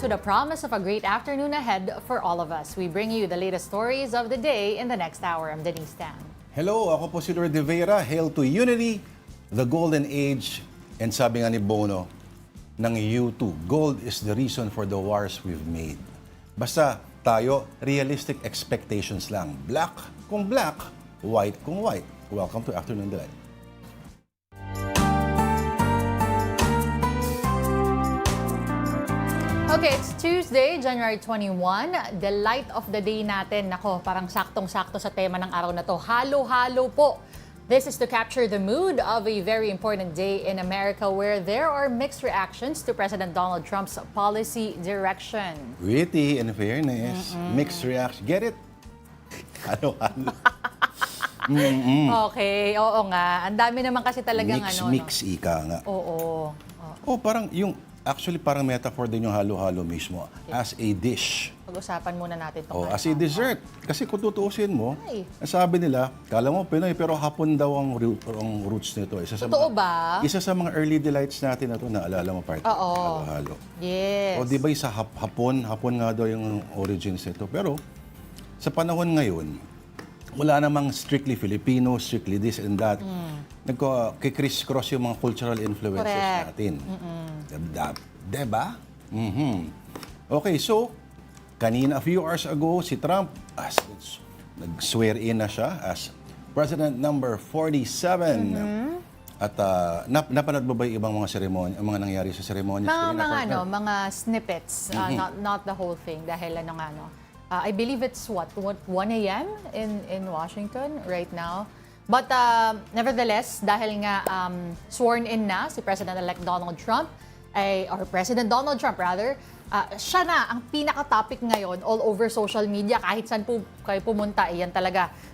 with a promise of a great afternoon ahead for all of us. We bring you the latest stories of the day in the next hour. I'm Denise Tan. Hello, ako po si Lord De Vera. Hail to unity, the golden age. And sabi nga ni Bono ng U2, gold is the reason for the wars we've made. Basta tayo, realistic expectations lang. Black kung black, white kung white. Welcome to Afternoon Delight. Okay, it's Tuesday, January 21. The light of the day natin, nako, parang saktong-sakto sa tema ng araw na to. Halo-halo po. This is to capture the mood of a very important day in America where there are mixed reactions to President Donald Trump's policy direction. Witty, in fairness, mixed reaction. Get it? Halo-halo. Okay, oo nga. Ang dami naman kasi talagang Mix, ika nga. Oo. Oh, parang yung, actually parang metaphor din yung halo-halo mismo. As a dish. Pag-usapan muna natin Oh, as a dessert. Kasi kung tutuusin mo, sabi nila, kala mo Pinoy, pero hapon daw ang roots nito. Totoo ba? Isa sa mga early delights natin na ito, naalala mo part? Oo. Halo-halo. Yes. O di ba sa hapon nga daw yung origins nito. Pero sa panahon ngayon, wala namang strictly Filipino, strictly this and that. Nagka-criss-cross yung mga cultural influences natin. Diba? Okay, so, kanina, a few hours ago, si Trump, nag-swear in na siya as President number 47. At napanood mo ba yung ibang mga seremonya, ang mga nangyari sa seremonya? Mga snippets, not the whole thing. Dahil I believe it's 1 a.m. in Washington right now. But nevertheless, dahil nga sworn in na si President-elect Donald Trump, or President Donald Trump rather, siya na ang pinaka-topic ngayon all over social media. Kahit saan po kayo pumunta,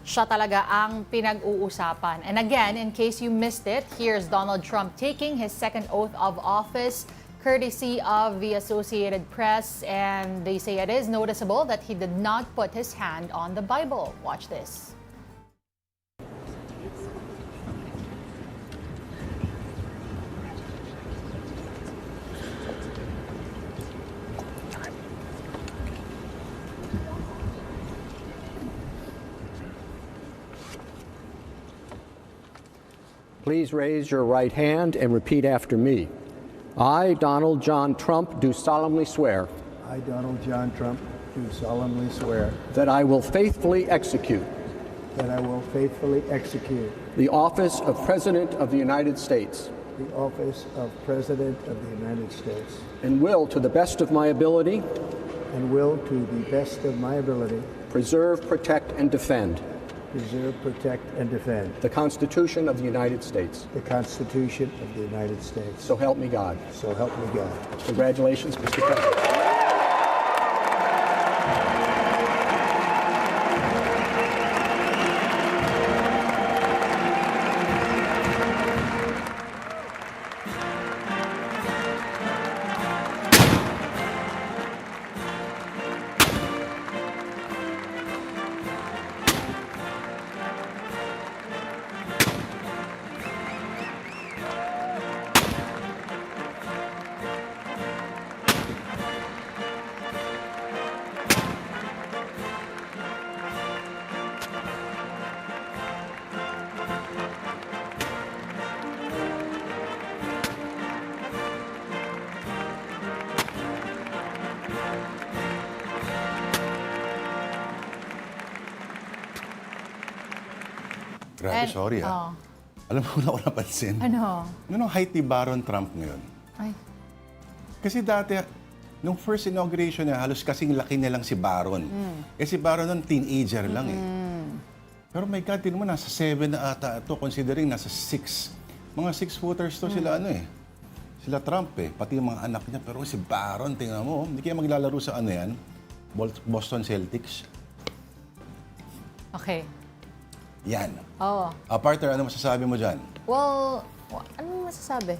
siya talaga ang pinag-uusapan. And again, in case you missed it, here's Donald Trump taking his second oath of office courtesy of the Associated Press, and they say it is noticeable that he did not put his hand on the Bible. Watch this. Please raise your right hand and repeat after me. I, Donald John Trump, do solemnly swear I, Donald John Trump, do solemnly swear that I will faithfully execute that I will faithfully execute the office of President of the United States the office of President of the United States and will, to the best of my ability, and will, to the best of my ability, preserve, protect, and defend preserve, protect, and defend the Constitution of the United States. the Constitution of the United States. So help me God. So help me God. Congratulations, Mr. President. Grabe, sorry Alam mo na ako napansin. Ano? Anong height ni Baron Trump ngayon? Ay. Kasi dati, nung first inauguration niya, halos kasing laki niya lang si Baron. Si Baron nun, teenager lang Pero my God, tinan mo, nasa 7 na ata ito, considering nasa 6. Mga 6-footers to sila sila Trump pati yung mga anak niya. Pero si Baron, tingnan mo, hindi kaya maglalaro sa yan? Boston Celtics. Okay. Yan. Oo. Partner, ano masasabi mo dyan? Well, ano masasabi?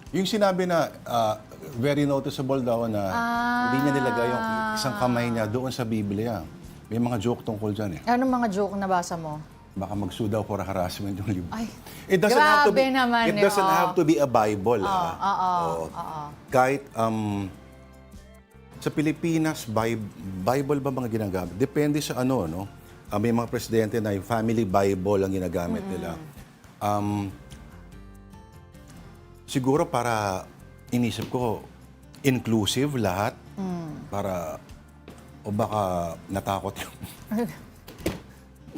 Yung sinabi na very noticeable daw na hindi niya nilagay yung isang kamay niya doon sa Biblia. May mga joke tungkol dyan Anong mga joke na basa mo? Baka mag-sue daw for harassment yung libro. Ay, It doesn't have to be, grabe naman it doesn't have to be a Bible. Oo. Kahit Sa Pilipinas, Bible ba mga ginagamit? Depende sa ano, no? May mga presidente na yung family Bible ang ginagamit nila. Siguro para inisip ko, inclusive lahat. Para, o baka natakot yung...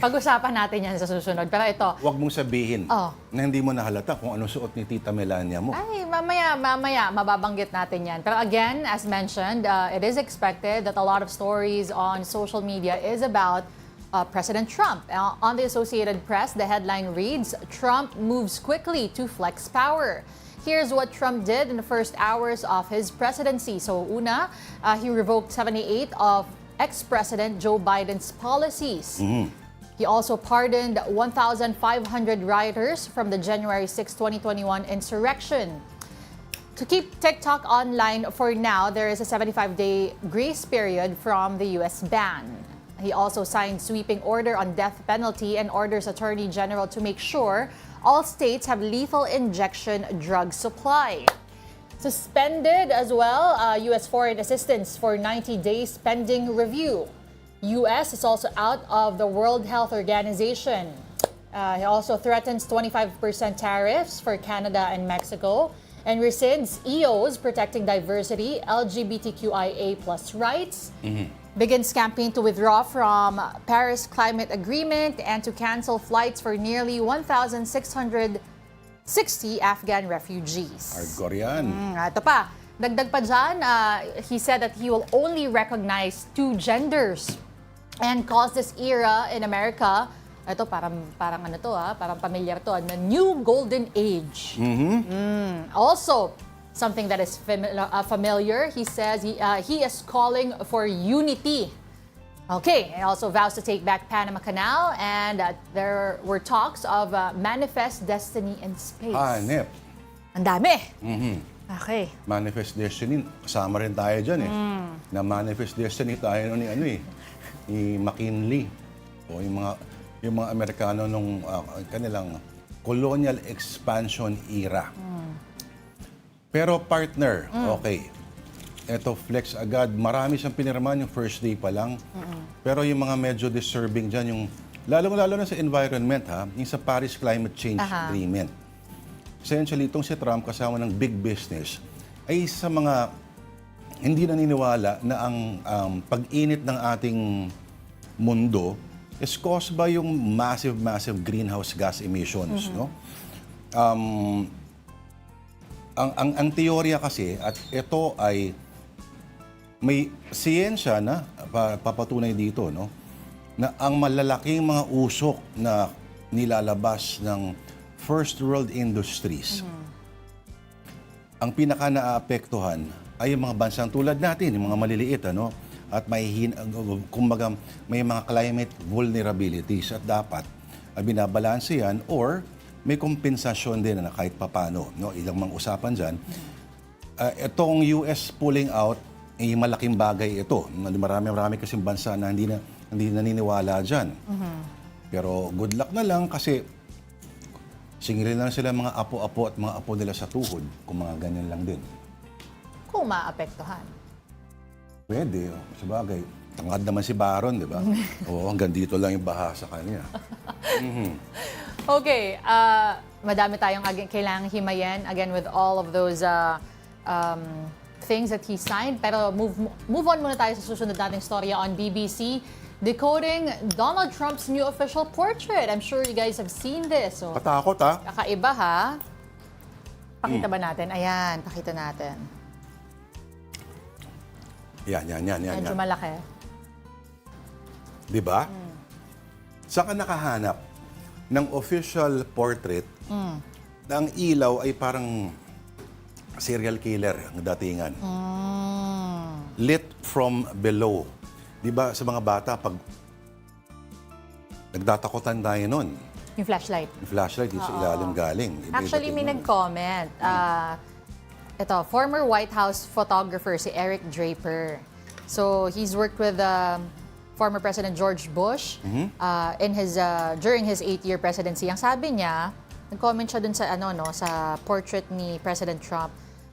Pag-usapan natin yan sa susunod. Pero ito, Huwag mong sabihin Oh. na hindi mo nahalata kung ano suot ni Tita Melania mo. ay, mamaya, mababanggit natin yan. Pero again, as mentioned, it is expected that a lot of stories on social media is about President Trump. On the Associated Press, the headline reads, Trump moves quickly to flex power. Here's what Trump did in the first hours of his presidency. So una, he revoked 78 of ex-President Joe Biden's policies. He also pardoned 1,500 rioters from the January 6, 2021 insurrection. To keep TikTok online for now, there is a 75-day grace period from the U.S. ban. He also signed sweeping order on death penalty and orders Attorney General to make sure all states have lethal injection drug supply. Suspended as well, U.S. foreign assistance for 90 days pending review. U.S. is also out of the World Health Organization. He also threatens 25% tariffs for Canada and Mexico and rescinds EOs protecting diversity, LGBTQIA+ rights. Begins campaign to withdraw from Paris Climate Agreement and to cancel flights for nearly 1,660 Afghan refugees. Hardcore yan. Ito pa, dagdag pa dyan, he said that he will only recognize 2 genders and calls this era in America, ito parang ano to parang familiar to, the new golden age. Also, something that is familiar, he says he is calling for unity. Okay, and also vows to take back Panama Canal, and there were talks of manifest destiny in space. Nep. Ang dami. Okay. Manifest Destiny, kasama rin tayo dyan eh. Na Manifest Destiny tayo ni ni McKinley. O yung mga Amerikano nung kanilang colonial expansion era. Pero partner, okay. Eto flex agad, marami siyang pinirmahan yung first day pa lang. Pero yung mga medyo disturbing dyan, yung lalo na sa environment yung sa Paris Climate Change Agreement. Essentially, itong si Trump kasama ng big business ay sa mga hindi naniniwala na ang pag-init ng ating mundo is caused by yung massive greenhouse gas emissions. No? Ang teorya kasi, at ito ay may siyensya na papatunay dito, no? Na ang malalaking mga usok na nilalabas ng first world industries, ang pinaka naaapektuhan ay yung mga bansang tulad natin, yung mga maliliit, ano? At kumbaga, may mga climate vulnerabilities at dapat binabalanse yan or may kompensasyon din na kahit papano. No? Ilang mga usapan dyan. Itong US pulling out, malaking bagay ito. Marami kasing bansa na hindi naniniwala dyan. Pero good luck na lang kasi singilin lang sila mga apo-apo at mga apo nila sa tuhod kung mga ganyan lang din. Kung maapektuhan. Pwede. Sabagay. Tangad naman si Baron, di ba? Oo, hanggang dito lang yung baha sa kanya. Okay, madami tayong kailangang himayin again with all of those things that he signed. Pero move on muna tayo sa susunod nating storya on BBC. Decoding Donald Trump's new official portrait. I'm sure you guys have seen this. So, Katakot, kakaiba, ha? Pakita ba natin? Ayan, pakita natin. Yan. Medyo malaki. Di ba? Saan ka nakahanap ng official portrait na ang ilaw ay parang serial killer ang datingan? Lit from below. Di ba sa mga bata, pag nagtatakutan tayo nun, Yung flashlight. yung flashlight sa ilalim galing. Actually, may nag-comment. Ito, former White House photographer si Eric Draper. So, he's worked with former President George Bush during his 8-year presidency. Ang sabi niya, nag-comment siya dun sa sa portrait ni President Trump.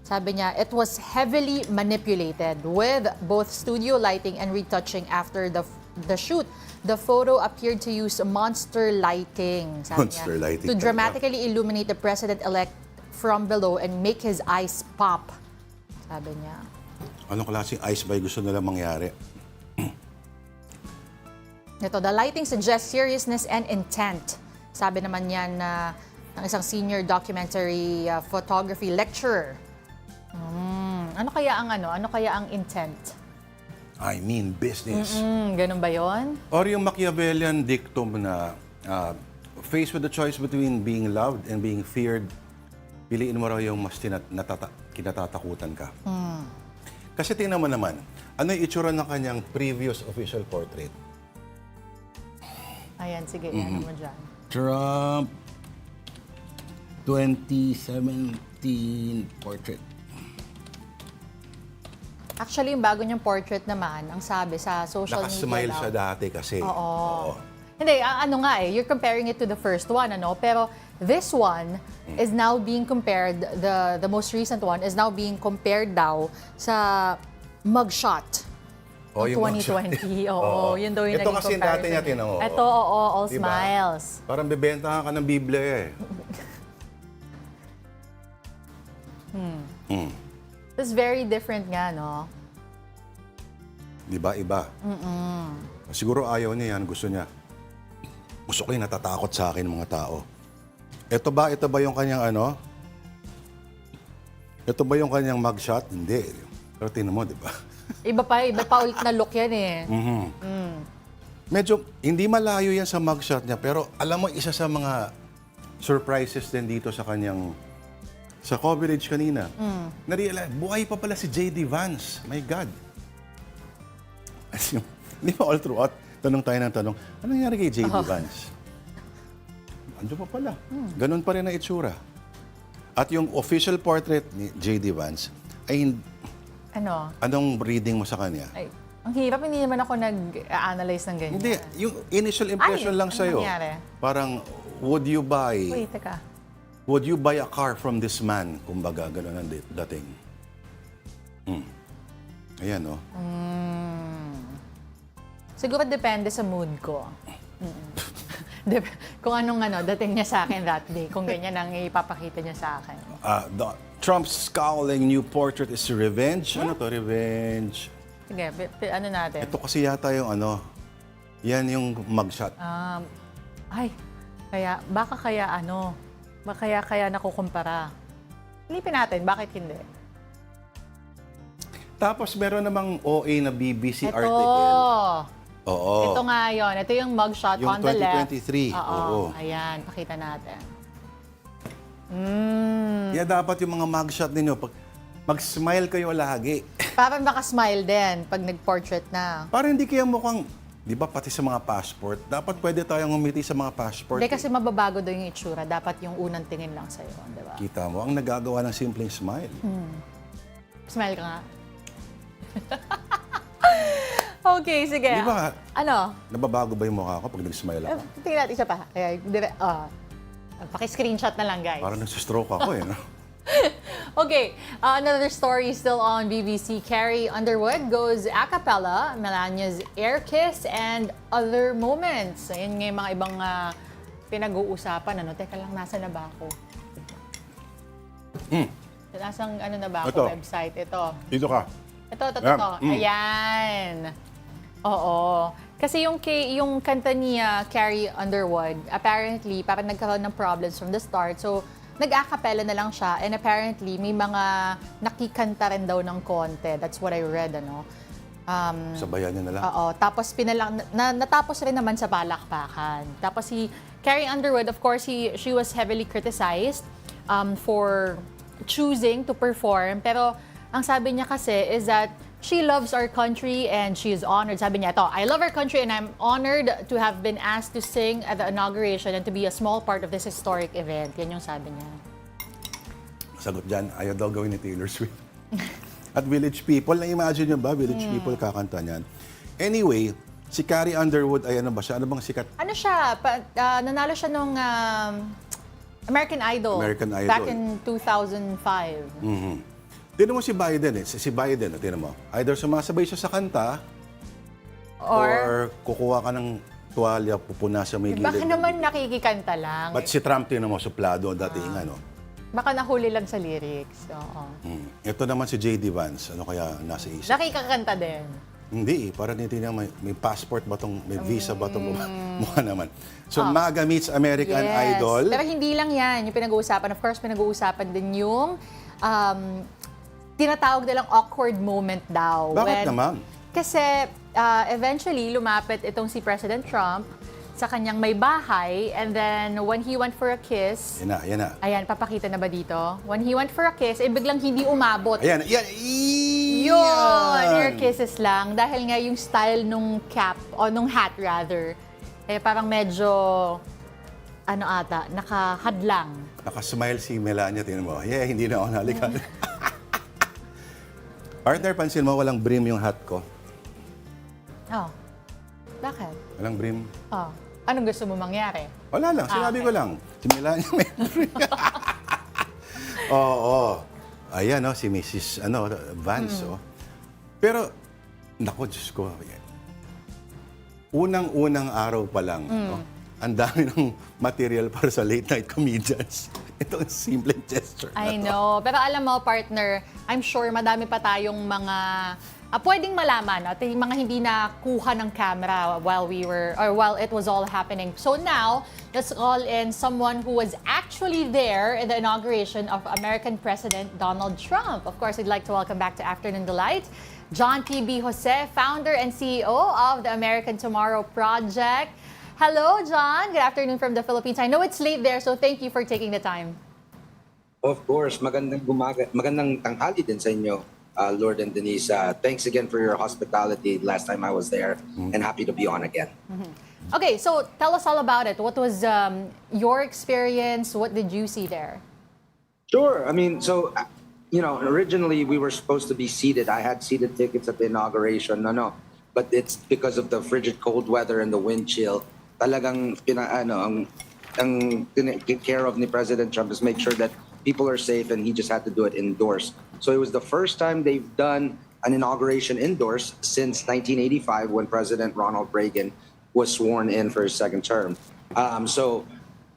Sabi niya, it was heavily manipulated with both studio lighting and retouching after the shoot. The photo appeared to use monster lighting, sabi Monster niya, lighting to talaga. dramatically illuminate the president-elect from below and make his eyes pop. Sabi niya. Anong klaseng ice ba gusto nila mangyari? Ito, the lighting suggests seriousness and intent. Sabi naman yan ng isang senior documentary photography lecturer. Ano kaya ang intent? I mean business. Ganun ba yon? Or yung Machiavellian dictum na faced with the choice between being loved and being feared, piliin mo raw yung mas kinatatakutan ka. Kasi tingnan mo naman, ano yung itsura ng kanyang previous official portrait? Ayan, sige, ano mo dyan. Trump 2017 portrait. Actually, yung bago niyang portrait naman, ang sabi sa social media Nakasmile daw. siya dati kasi. Oo. Hindi, ano nga you're comparing it to the first one, ano? Pero this one is now being compared, the most recent one is now being compared daw sa mugshot. Yung 2020. Oo, yun daw yung Ito naging kasi comparison. dati niya tinanong. Ito, all Diba? smiles. Parang bebentahan ka ng Biblia eh. It's very different nga, no? Diba? Iba. Siguro ayaw niya yan. Gusto niya. Gusto ko yung natatakot sa akin mga tao. Ito ba yung kanyang ano? Ito ba yung kanyang mugshot? Hindi. Pero tinan mo, di ba? Iba pa ulit na look yan eh. Medyo, hindi malayo yan sa mugshot niya. Pero alam mo, isa sa mga surprises din dito sa kanyang sa coverage kanina. Na-realize, buhay pa pala si J.D. Vance. My God. Hindi ba all throughout, tanong tayo ng tanong, ano nangyari kay J.D. Vance? Andiyo pa pala. Ganun pa rin ang itsura. At yung official portrait ni J.D. Vance, ay Ano? anong reading mo sa kanya? Ay, ang hirap, hindi naman ako nag-analyze ng ganyan. Hindi, yung initial impression lang ano sa'yo. nangyari? Parang, would you buy a car from this man? Kumbaga, gano'n ang dating. Ayan, no? Siguro depende sa mood ko. Kung anong dating niya sa akin that day, kung ganyan ang ipapakita niya sa akin. Trump's scowling new portrait is revenge. Ano to, revenge? Sige, ano natin? Ito kasi yata yung yan yung mugshot. Baka kaya nakukumpara. Silipin natin, bakit hindi? Tapos meron namang OA na BBC Ito. article. Oo. Ito nga yun. Ito yung mugshot Yung on the left. 2023. Oo. Ayan, pakita natin. Kaya dapat yung mga mugshot ninyo, mag-smile kayo lagi. Parang nakasmile din pag nag-portrait na. Para hindi kaya mukhang, di ba pati sa mga passport, dapat pwede tayong umiti sa mga passport. Hindi kasi mababago daw yung itsura. Dapat yung unang tingin lang sa'yo, di ba? Kita mo, ang nagagawa ng simpleng smile. Smile ka nga. Okay, sige. Di ba, Ano? nababago ba yung mukha ko pag nag-smile ako? Tingnan natin isa pa. Paki-screenshot na lang, guys. Parang nag-stroke ako eh. No? Okay, another story still on BBC. Carrie Underwood goes a cappella, Melania's air kiss, and other moments. Ayun nga yung mga ibang pinag-uusapan. Teka lang, nasa na ba ako? Nasang na ba ako? Ito. Website. Ito. Dito ka. Ito. Ayan. Ayan. Oo. Kasi yung kanta ni Carrie Underwood, apparently, parang nagkaroon ng problems from the start. So, nag-a-cappella na lang siya. And apparently, may mga nakikanta rin daw ng konti. That's what I read, Sabayan niya na lang. Oo. Tapos, natapos rin naman sa palakpakan. Tapos, si Carrie Underwood, of course, she was heavily criticized for choosing to perform. Pero, ang sabi niya kasi is that she loves our country and she is honored. Sabi niya, I love our country and I'm honored to have been asked to sing at the inauguration and to be a small part of this historic event. Yan yung sabi niya. Sagot dyan, ayaw daw gawin ni Taylor Swift. At Village People, na-imagine niyo ba? Village People kakanta niyan. Anyway, si Carrie Underwood, ay ano ba siya? Ano bang sikat? Ano siya? Nanalo siya nung American Idol. American Idol. Back in 2005. Tinan mo si Biden Si Biden, tinan mo. Either sumasabay siya sa kanta, Or or kukuha ka ng tuwalya, pupunasan mo yung baka gilid. naman nakikikanta lang. But si Trump, tinan mo, suplado dating ano. Baka nahuli lang sa lyrics. Oo. Ito naman si J.D. Vance, ano kaya nasa isip? Nakikakanta din. Hindi, para nitinan may passport ba tong, may visa ba tong mukha naman. So, MAGA meets American Yes. Idol. Pero hindi lang yan yung pinag-uusapan. Of course, pinag-uusapan din yung tinatawag nilang awkward moment daw. Bakit naman? Kasi eventually, lumapit itong si President Trump sa kanyang may bahay, and then when he went for a kiss, Yan na. ayan, papakita na ba dito? When he went for a kiss, biglang hindi umabot. Ayan. Yun! Air kisses lang. Dahil nga yung style nung cap, o nung hat rather, parang medyo, nakahadlang. Nakasmile si Melania, tingnan mo. Yeah, hindi na ako nalikan. Partner, pansin mo, walang brim yung hat ko. Oh. Bakit? Walang brim. Oh. Anong gusto mo mangyari? Wala lang, sinabi ko lang. Si Melania may brim. Oo. Ayan, si Mrs. Vance. Pero, naku, Diyos ko. Unang-unang araw pa lang, ang dami ng material para sa late night comedians. Ito ang simple gesture na I to. know. Pero alam mo, partner, I'm sure madami pa tayong mga pwedeng malaman, yung mga hindi nakuha ng camera while it was all happening. So now, let's call in someone who was actually there in the inauguration of American President Donald Trump. Of course, I'd like to welcome back to Afternoon Delight, John P.B. Jose, founder and CEO of the American Tomorrow Project. Hello, John. Good afternoon from the Philippines. I know it's late there, so thank you for taking the time. Of course, magandang tanghali din sa inyo, Lord and Denise. Thanks again for your hospitality last time I was there, and happy to be on again. Okay, so tell us all about it. What was your experience? What did you see there? Sure. I mean, so, originally we were supposed to be seated. I had seated tickets at the inauguration. No. But it's because of the frigid cold weather and the wind chill. Talagang ang take care of ni President Trump is make sure that people are safe, and he just had to do it indoors. So it was the first time they've done an inauguration indoors since 1985, when President Ronald Reagan was sworn in for his second term. So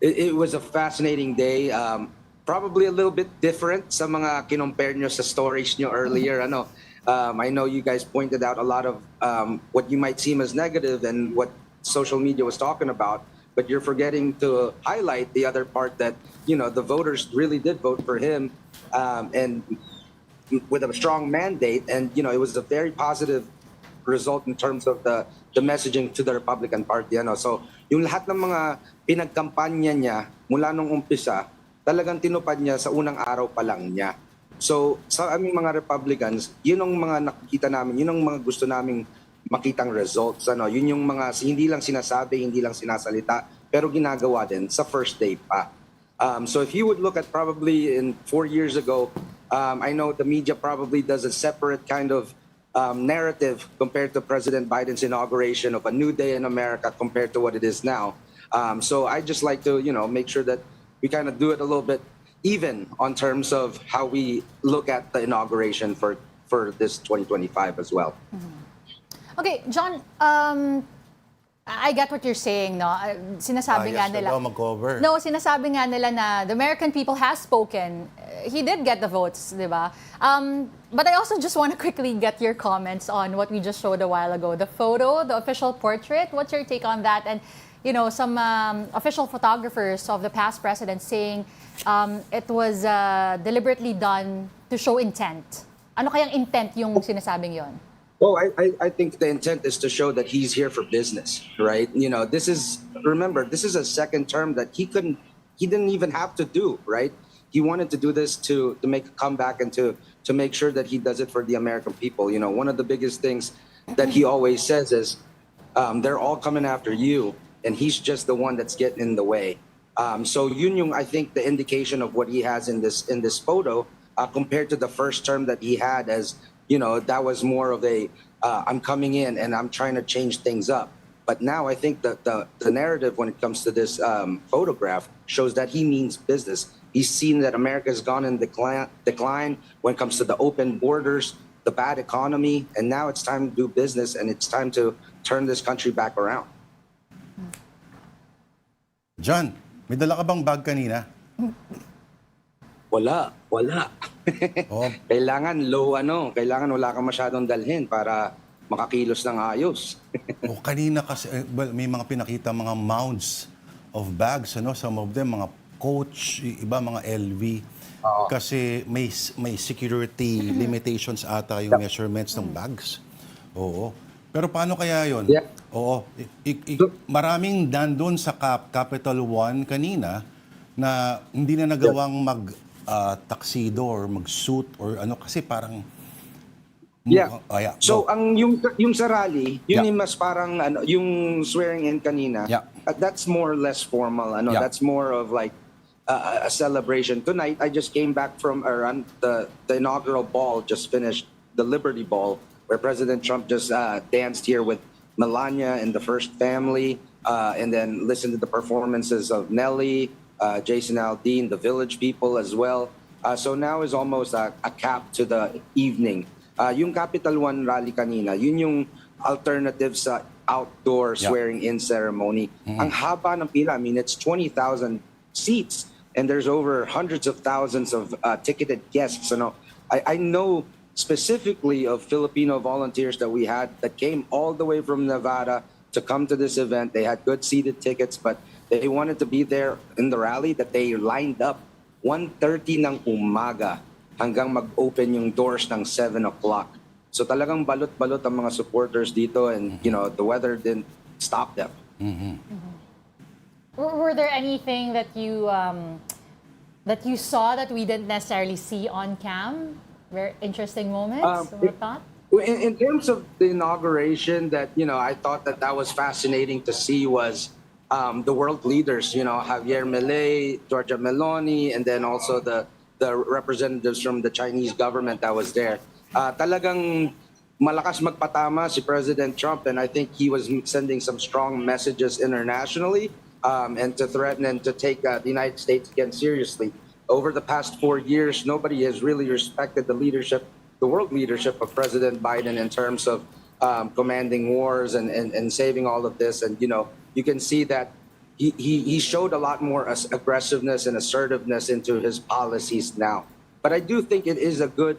it was a fascinating day. Probably a little bit different sa mga kinompare nyo sa stories nyo earlier. I know you guys pointed out a lot of what you might seem as negative and what social media was talking about, but you're forgetting to highlight the other part that, the voters really did vote for him, and with a strong mandate, and, it was a very positive result in terms of the messaging to the Republican Party. So yung lahat ng mga pinagkampanya niya mula nung umpisa, talagang tinupad niya sa unang araw pa lang niya. So, sa aming mga Republicans, yun ang mga nakikita namin, yun ang mga gusto naming makitang results. Yun yung mga hindi lang sinasabi, hindi lang sinasalita, pero ginagawa din sa first day pa. So if you would look at probably in 4 years ago, I know the media probably does a separate kind of narrative compared to President Biden's inauguration of a new day in America compared to what it is now. So I just like to, make sure that we kind of do it a little bit even on terms of how we look at the inauguration for this 2025 as well. Okay, John, I get what you're saying, no? Sinasabi nga nila. Mag-cover. No, sinasabi nga nila na the American people has spoken. He did get the votes, di ba? But I also just want to quickly get your comments on what we just showed a while ago. The photo, the official portrait, what's your take on that? And, some official photographers of the past president saying it was deliberately done to show intent. Ano kayang intent yung sinasabing yon? Oh, I think the intent is to show that he's here for business, right? This is a second term that he didn't even have to do, right? He wanted to do this to make a comeback and to make sure that he does it for the American people. One of the biggest things that he always says is, they're all coming after you, and he's just the one that's getting in the way. So yun yung, I think, the indication of what he has in this photo compared to the first term that he had as, that was more of a, I'm coming in and I'm trying to change things up. But now I think that the narrative when it comes to this photograph shows that he means business. He's seen that America's gone in decline when it comes to the open borders, the bad economy, and now it's time to do business and it's time to turn this country back around. John, may dala ka bang bag kanina? Wala. Oh, Kailangan wala kang masyadong dalhin para makakilos ng ayos. oh kanina kasi, well, may mga pinakita mga mounds of bags, ano? Some of them, mga Coach, iba mga LV. Kasi may security limitations ata yung measurements ng bags. Oo. Pero paano kaya yon? Yeah. Oo. Maraming nandun sa Capital One kanina na hindi na nagawang mag-tuxedo or mag-suit or ano kasi parang Yeah. yeah. So Go. ang yung sa rally, yun Yeah. yung mas parang yung swearing in kanina. Yeah. That's more or less formal. Yeah. That's more of like a celebration. Tonight I just came back from the inaugural ball just finished, the Liberty Ball, where President Trump just danced here with Melania and the first family, and then listened to the performances of Nelly, Jason Aldean, the Village People as well. So now is almost a cap to the evening. Yung Capital One rally kanina, yun yung alternative sa outdoor swearing-in ceremony. Ang haba ng pila. I mean, it's 20,000 seats and there's over hundreds of thousands of ticketed guests. I know specifically of Filipino volunteers that we had that came all the way from Nevada to come to this event. They had good seated tickets, but they wanted to be there in the rally that they lined up 1:30 ng umaga hanggang mag-open yung doors ng 7 o'clock. So talagang balot-balot ang mga supporters dito and, the weather didn't stop them. Were there anything that you saw that we didn't necessarily see on cam? Very interesting moments or thought? In terms of the inauguration, that I thought that was fascinating to see was the world leaders. Javier Milei, Giorgia Meloni, and then also the representatives from the Chinese government that was there. Talagang malakas magpatama si President Trump, and I think he was sending some strong messages internationally and to threaten and to take the United States again seriously. Over the past 4 years, nobody has really respected the world leadership of President Biden in terms of commanding wars and saving all of this. And, you can see that he showed a lot more aggressiveness and assertiveness into his policies now. But I do think it is a good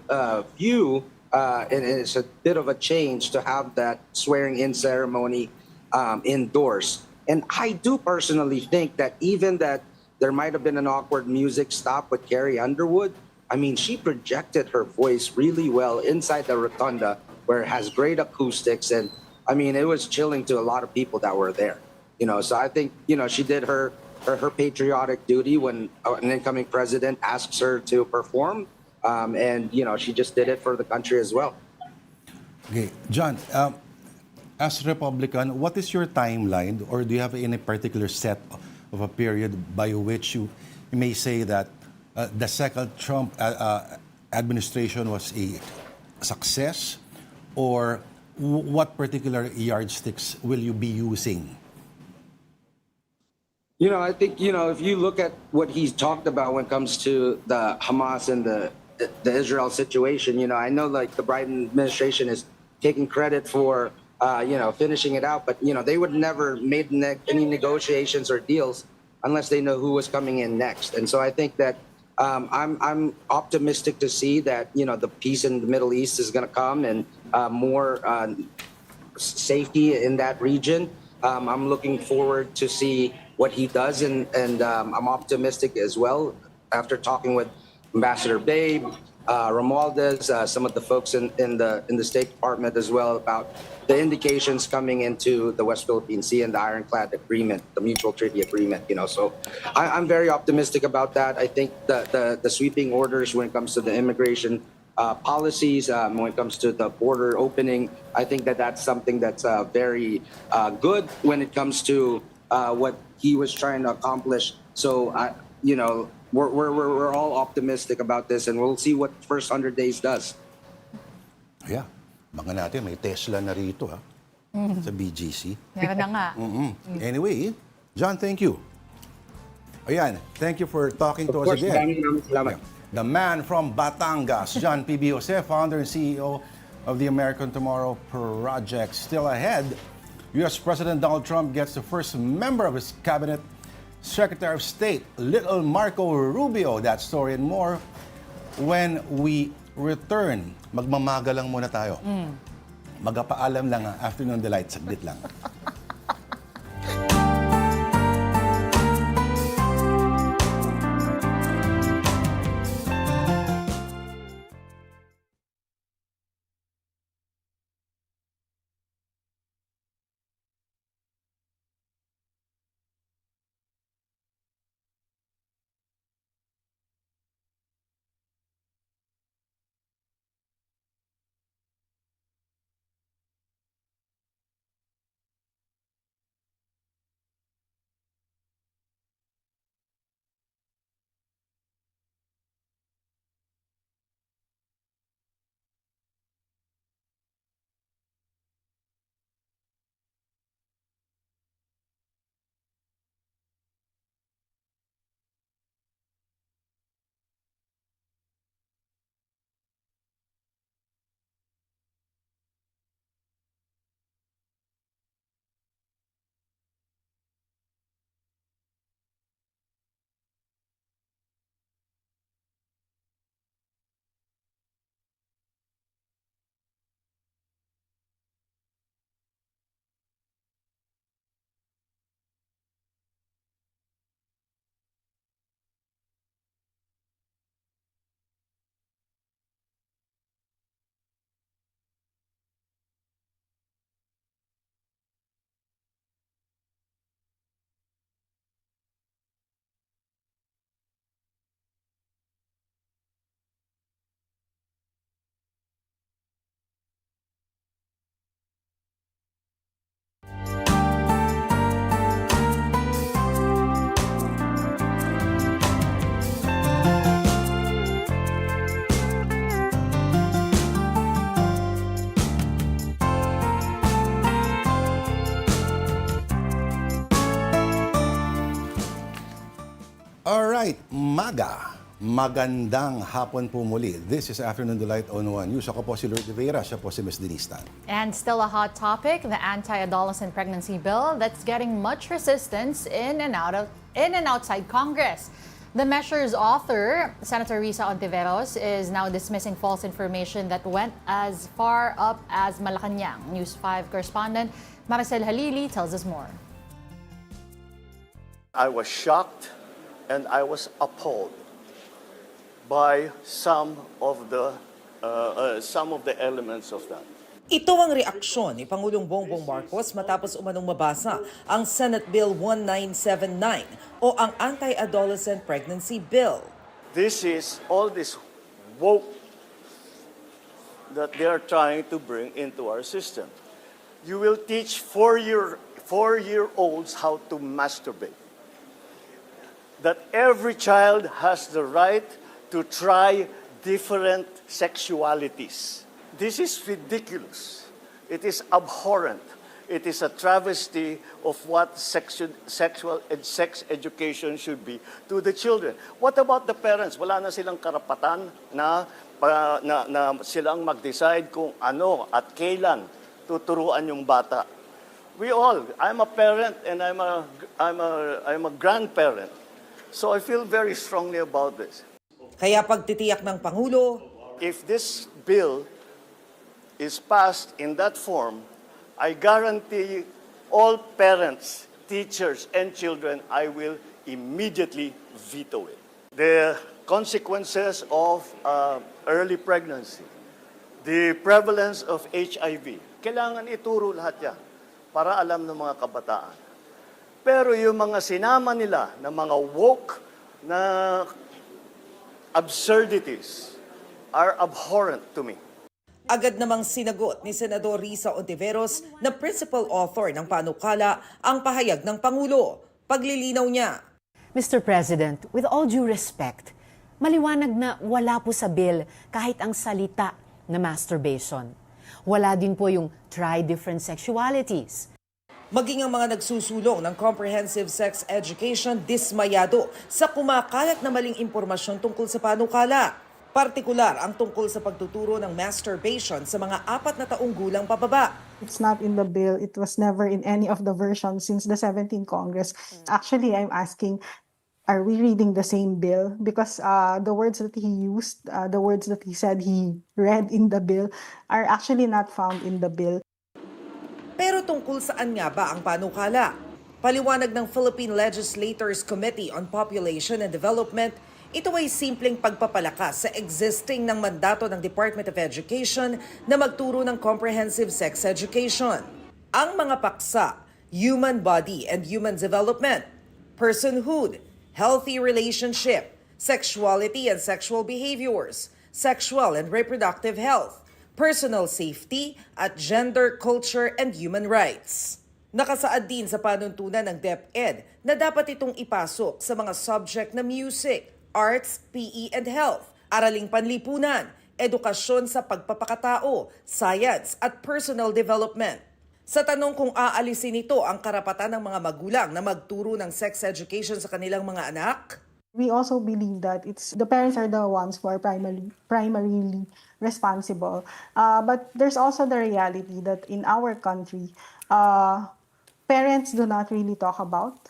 view, and it's a bit of a change to have that swearing-in ceremony indoors. And I do personally think that even that there might have been an awkward music stop with Carrie Underwood, I mean, she projected her voice really well inside the rotunda where it has great acoustics. And I mean, it was chilling to a lot of people that were there. So I think, she did her patriotic duty when an incoming president asks her to perform. And, she just did it for the country as well. Okay, John, as Republican, what is your timeline, or do you have any particular set of a period by which you may say that the second Trump administration was a success, or what particular yardsticks will you be using? I think, if you look at what he's talked about when it comes to the Hamas and the Israel situation, I know like the Biden administration is taking credit for, finishing it out, but, they would never made any negotiations or deals unless they know who was coming in next. And so I think that I'm optimistic to see that, the peace in the Middle East is going to come and more safety in that region. I'm looking forward to see what he does, and I'm optimistic as well after talking with Ambassador Babe, Romualdez, some of the folks in the State Department as well about the indications coming into the West Philippine Sea and the Ironclad Agreement, the Mutual Treaty Agreement. So I'm very optimistic about that. I think the sweeping orders when it comes to the immigration policies, when it comes to the border opening, I think that's something that's very good when it comes to what he was trying to accomplish. So, we're all optimistic about this, and we'll see what the first 100 days does. Yeah, baka natin may Tesla na rito sa BGC. Meron na nga. Anyway, John, thank you. Ayan, thank you for talking to Of us course, again. maraming salamat. The man from Batangas, John P.B. Jose, founder and CEO of the American Tomorrow Project. Still ahead, U.S. President Donald Trump gets the first member of his cabinet, Secretary of State, Little Marco Rubio. That story and more when we return. Magmamaga lang muna tayo. Magpaalam lang, afternoon delight, saglit lang. Alright, magandang hapon po muli. This is Afternoon Delight on One News. Ako po si Lord Rivera, siya po si Ms. Denise Tan. And still a hot topic, the anti-adolescent pregnancy bill that's getting much resistance in and outside Congress. The measure's author, Senator Risa Ontiveros, is now dismissing false information that went as far up as Malacanang. News 5 correspondent Maricel Halili tells us more. I was shocked and I was appalled by some of the elements of that. Ito ang reaksyon ni Pangulong Bongbong Marcos matapos umanong mabasa ang Senate Bill 1979 o ang Anti-Adolescent Pregnancy Bill. This is all this woke that they are trying to bring into our system. You will teach four-year-olds how to masturbate. That every child has the right to try different sexualities. This is ridiculous. It is abhorrent. It is a travesty of what sex education should be to the children. What about the parents? Wala na silang karapatan na silang mag-decide kung ano at kailan tuturuan yung bata. I'm a parent and I'm a grandparent. So I feel very strongly about this. Kaya pagtitiyak ng Pangulo, if this bill is passed in that form, I guarantee all parents, teachers, and children, I will immediately veto it. The consequences of early pregnancy, the prevalence of HIV, kailangan ituro lahat yan para alam ng mga kabataan. Pero yung mga sinama nila na mga woke na absurdities are abhorrent to me. agad namang sinagot ni Senador Risa Ontiveros na principal author ng panukala ang pahayag ng Pangulo. Paglilinaw niya. Mr. President, with all due respect, maliwanag na wala po sa bill kahit ang salita na masturbation. Wala din po yung try different sexualities. Maging ang mga nagsusulong ng comprehensive sex education dismayado sa kumakalat na maling impormasyon tungkol sa panukala. Partikular ang tungkol sa pagtuturo ng masturbation sa mga 4 na taong gulang pababa. It's not in the bill. It was never in any of the versions since the 17th Congress. Actually, I'm asking, are we reading the same bill? Because the words that he used, the words that he said he read in the bill are actually not found in the bill. Pero tungkol saan nga ba ang panukala? Paliwanag ng Philippine Legislators Committee on Population and Development, ito ay simpleng pagpapalakas sa existing ng mandato ng Department of Education na magturo ng comprehensive sex education. Ang mga paksa, human body and human development, personhood, healthy relationship, sexuality and sexual behaviors, sexual and reproductive health, personal safety, at gender, culture, and human rights. Nakasaad din sa panuntunan ng DepEd na dapat itong ipasok sa mga subject na music, arts, PE, and health, araling panlipunan, edukasyon sa pagpapakatao, science, at personal development. Sa tanong kung aalisin ito ang karapatan ng mga magulang na magturo ng sex education sa kanilang mga anak, We also believe that the parents are the ones who are primarily responsible. But there's also the reality that in our country, parents do not really talk about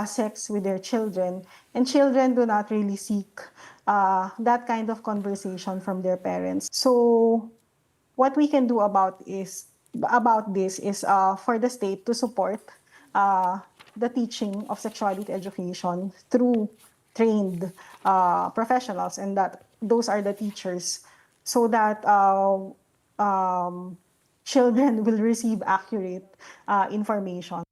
sex with their children, and children do not really seek that kind of conversation from their parents. So what we can do about this is for the state to support the teaching of sexuality education through trained professionals, and that those are the teachers, so that children will receive accurate information.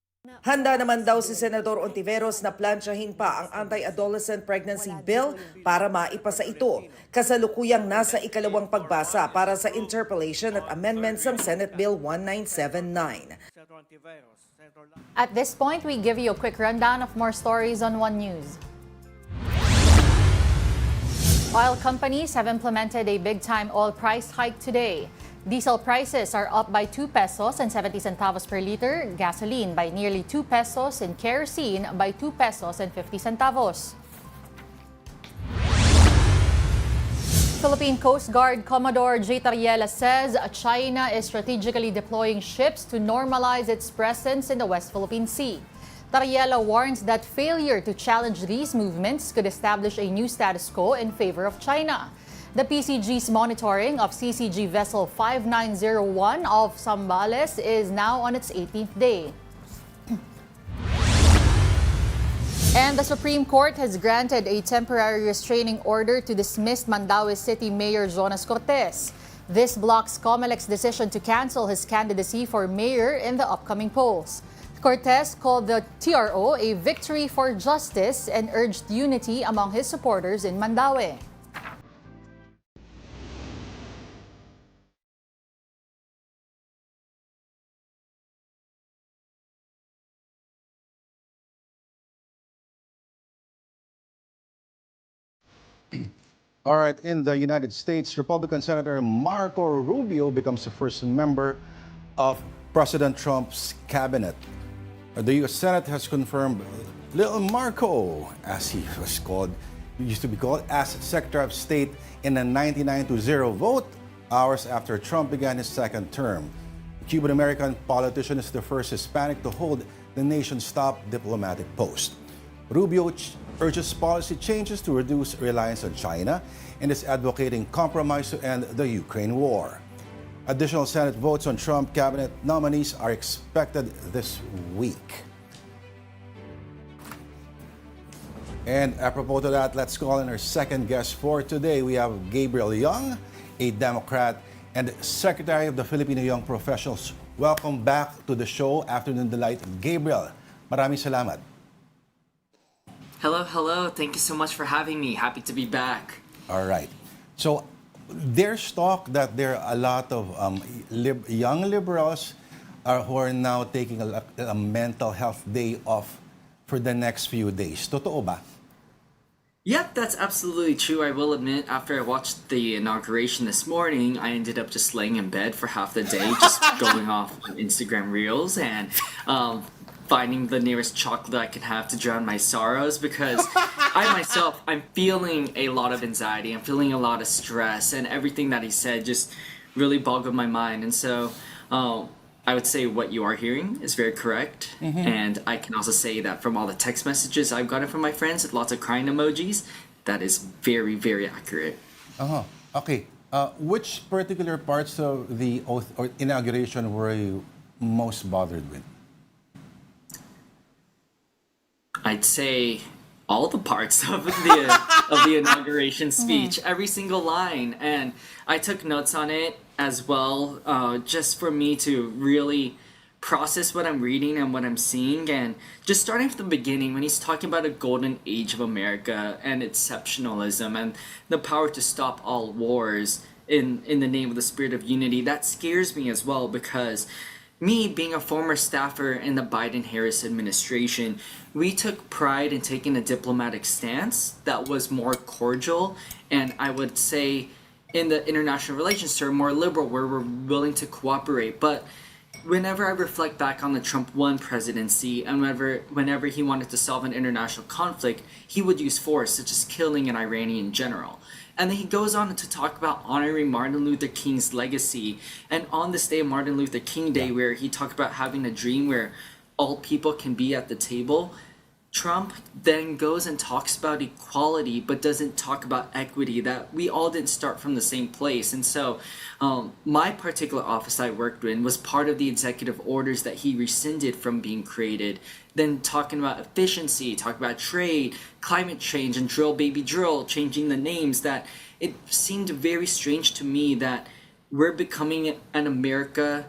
handa naman daw si Senador Ontiveros na plansyahin pa ang anti-adolescent pregnancy bill para maipasa ito. Kasalukuyang nasa ikalawang pagbasa para sa interpellation at amendments ng Senate Bill 1979. At this point, we give you a quick rundown of more stories on One News. Oil companies have implemented a big-time oil price hike today. Diesel prices are up by 2 pesos and 70 centavos per liter, gasoline by nearly 2 pesos, and kerosene by 2 pesos and 50 centavos. Philippine Coast Guard Commodore J. Tariela says China is strategically deploying ships to normalize its presence in the West Philippine Sea. Tariela warns that failure to challenge these movements could establish a new status quo in favor of China. The PCG's monitoring of CCG vessel 5901 of Zambales is now on its 18th day. And the Supreme Court has granted a temporary restraining order to dismissed Mandaue City Mayor Jonas Cortez. This blocks Comelec's decision to cancel his candidacy for mayor in the upcoming polls. Cortez called the TRO a victory for justice and urged unity among his supporters in Mandaue. All right, in the United States, Republican Senator Marco Rubio becomes the first member of President Trump's cabinet. The U.S. Senate has confirmed Little Marco, as he was called, used to be called, as Secretary of State in a 99-0 vote, hours after Trump began his second term. The Cuban-American politician is the first Hispanic to hold the nation's top diplomatic post. Rubio urges policy changes to reduce reliance on China and is advocating compromise to end the Ukraine war. Additional Senate votes on Trump cabinet nominees are expected this week. And apropos to that, let's call in our second guest for today. We have Gabriel Young, a Democrat and Secretary of the Filipino Young Professionals. Welcome back to the show, Afternoon Delight. Gabriel, maraming salamat. Hello, hello. Thank you so much for having me. Happy to be back. All right. So there's talk that there are a lot of young liberals who are now taking a mental health day off for the next few days. Totoo ba? Yep, that's absolutely true. I will admit, after I watched the inauguration this morning, I ended up just laying in bed for half the day, just going off Instagram Reels and finding the nearest chocolate I could have to drown my sorrows because I'm feeling a lot of anxiety. I'm feeling a lot of stress, and everything that he said just really boggled my mind. And so, I would say what you are hearing is very correct. And I can also say that from all the text messages I've gotten from my friends with lots of crying emojis, that is very, very accurate. Uh-huh. Okay. Which particular parts of the oath or inauguration were you most bothered with? I'd say all the parts of the inauguration speech, every single line, and I took notes on it as well, just for me to really process what I'm reading and what I'm seeing, and just starting from the beginning when he's talking about a golden age of America and exceptionalism and the power to stop all wars in the name of the spirit of unity. That scares me as well because me being a former staffer in the Biden-Harris administration, we took pride in taking a diplomatic stance that was more cordial, and I would say in the international relations term, more liberal, where we're willing to cooperate. But whenever I reflect back on the Trump 1 presidency and whenever he wanted to solve an international conflict, he would use force, such as killing an Iranian general. And then he goes on to talk about honoring Martin Luther King's legacy. And on this day, Martin Luther King Day, where he talked about having a dream where all people can be at the table, Trump then goes and talks about equality, but doesn't talk about equity, that we all didn't start from the same place. And so my particular office I worked in was part of the executive orders that he rescinded from being created. Then talking about efficiency, talking about trade, climate change, and drill baby drill, changing the names, that it seemed very strange to me that we're becoming an America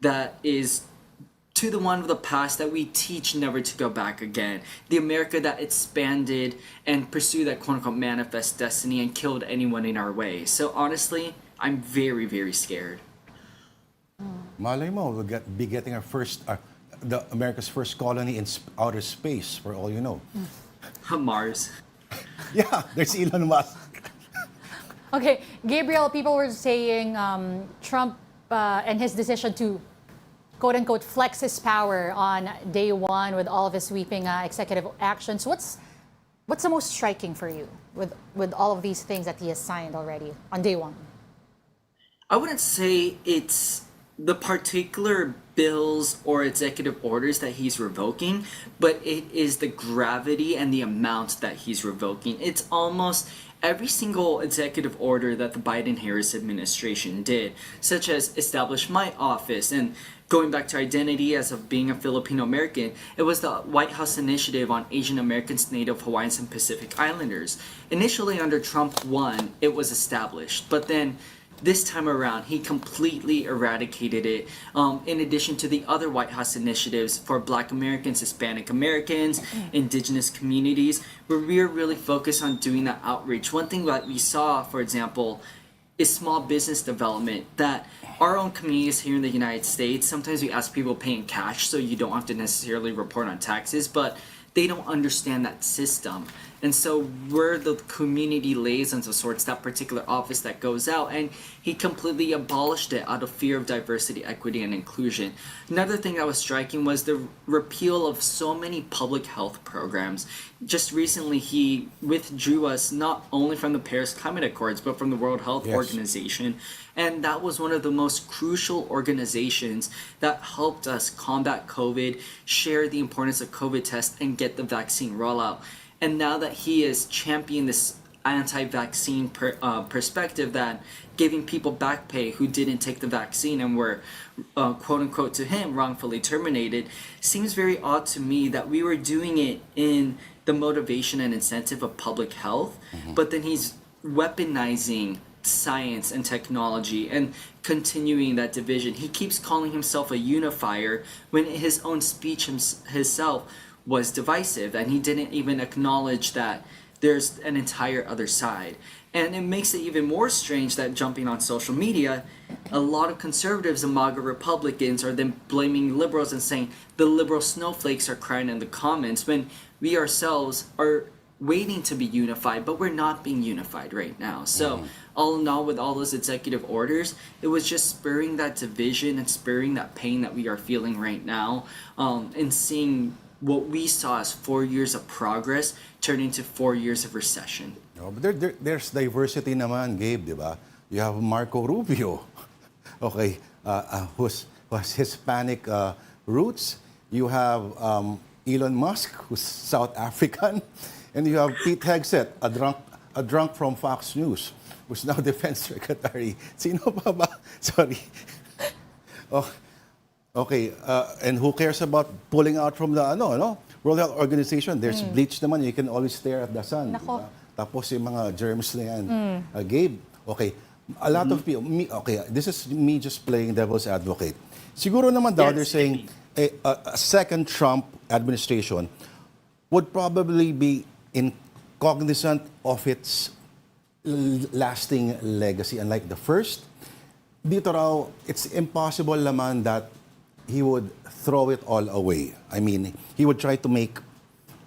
that is to the one of the past that we teach never to go back again. The America that expanded and pursued that quote-unquote manifest destiny and killed anyone in our way. So honestly, I'm very, very scared. Malay mo, we'll be getting our first, America's first colony in outer space, for all you know. Mars. Yeah, there's Elon Musk. Okay, Gabriel, people were saying Trump and his decision to quote-unquote flex his power on day one with all of his sweeping executive actions. What's the most striking for you with all of these things that he has signed already on day one? I wouldn't say it's the particular bills or executive orders that he's revoking, but it is the gravity and the amount that he's revoking. It's almost every single executive order that the Biden-Harris administration did, such as establish my office and going back to identity as of being a Filipino American, it was the White House initiative on Asian Americans, Native Hawaiians, and Pacific Islanders. Initially under Trump 1, it was established, but then this time around, he completely eradicated it, in addition to the other White House initiatives for Black Americans, Hispanic Americans, indigenous communities, where we are really focused on doing that outreach. One thing that we saw, for example, is small business development, that our own communities here in the United States, sometimes we ask people pay in cash so you don't have to necessarily report on taxes, but they don't understand that system. And so we're the community liaisons of sorts, that particular office that goes out, and he completely abolished it out of fear of diversity, equity, and inclusion. Another thing that was striking was the repeal of so many public health programs. Just recently, he withdrew us not only from the Paris Climate Accords, but from the World Health Organization. And that was one of the most crucial organizations that helped us combat COVID, share the importance of COVID tests, and get the vaccine rollout. And now that he has championed this anti-vaccine perspective, that giving people back pay who didn't take the vaccine and were, quote-unquote to him, wrongfully terminated, seems very odd to me that we were doing it in the motivation and incentive of public health, but then he's weaponizing science and technology and continuing that division. He keeps calling himself a unifier when his own speech himself was divisive, and he didn't even acknowledge that there's an entire other side. And it makes it even more strange that jumping on social media, a lot of conservatives and MAGA Republicans are then blaming liberals and saying the liberal snowflakes are crying in the comments, when we ourselves are waiting to be unified, but we're not being unified right now. So all in all, with all those executive orders, it was just spurring that division and spurring that pain that we are feeling right now, and seeing what we saw as 4 years of progress turn into 4 years of recession. No, but there's diversity naman, Gabe, di ba? You have Marco Rubio, okay, who has Hispanic roots. You have Elon Musk, who's South African. And you have Pete Hegseth, a drunk from Fox News, who's now Defense Secretary. Sino pa ba? Sorry. Oh, okay, and who cares about pulling out from the World Health Organization? There's bleach naman. You can always stare at the sun. Nako. Diba? Tapos yung mga germs na yan. Gabe, okay, a lot of people, this is me just playing devil's advocate. Siguro naman daw, they're saying a second Trump administration would probably be cognizant of its lasting legacy. Unlike the first, dito raw, it's impossible naman that he would throw it all away. I mean, he would try to make,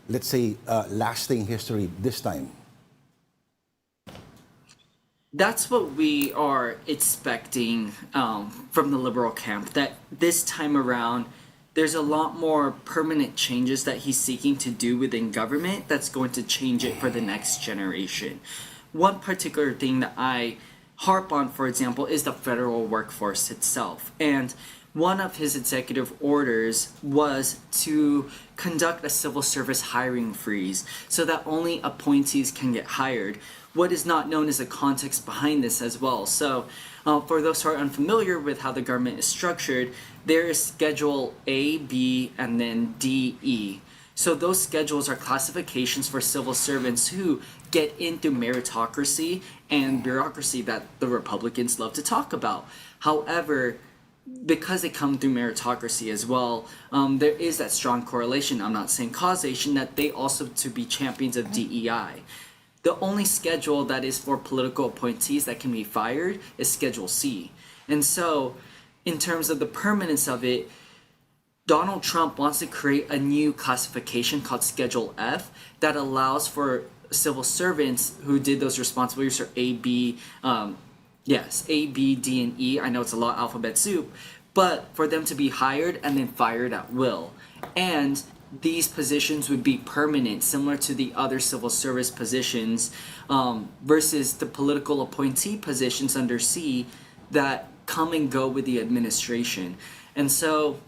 let's say, lasting history this time. That's what we are expecting from the liberal camp, that this time around, there's a lot more permanent changes that he's seeking to do within government that's going to change it for the next generation. One particular thing that I harp on, for example, is the federal workforce itself. And one of his executive orders was to conduct a civil service hiring freeze so that only appointees can get hired. What is not known is the context behind this as well. So for those who are unfamiliar with how the government is structured, there is Schedule A, B, and then D, E. So those schedules are classifications for civil servants who get into meritocracy and bureaucracy that the Republicans love to talk about. However, because they come through meritocracy as well, there is that strong correlation, I'm not saying causation, that they also to be champions of DEI. The only schedule that is for political appointees that can be fired is Schedule C. And so, in terms of the permanence of it, Donald Trump wants to create a new classification called Schedule F that allows for civil servants who did those responsibilities for A, B, A, B, D, and E. I know it's a lot of alphabet soup, but for them to be hired and then fired at will. And these positions would be permanent, similar to the other civil service positions, versus the political appointee positions under C that come and go with the administration. And so,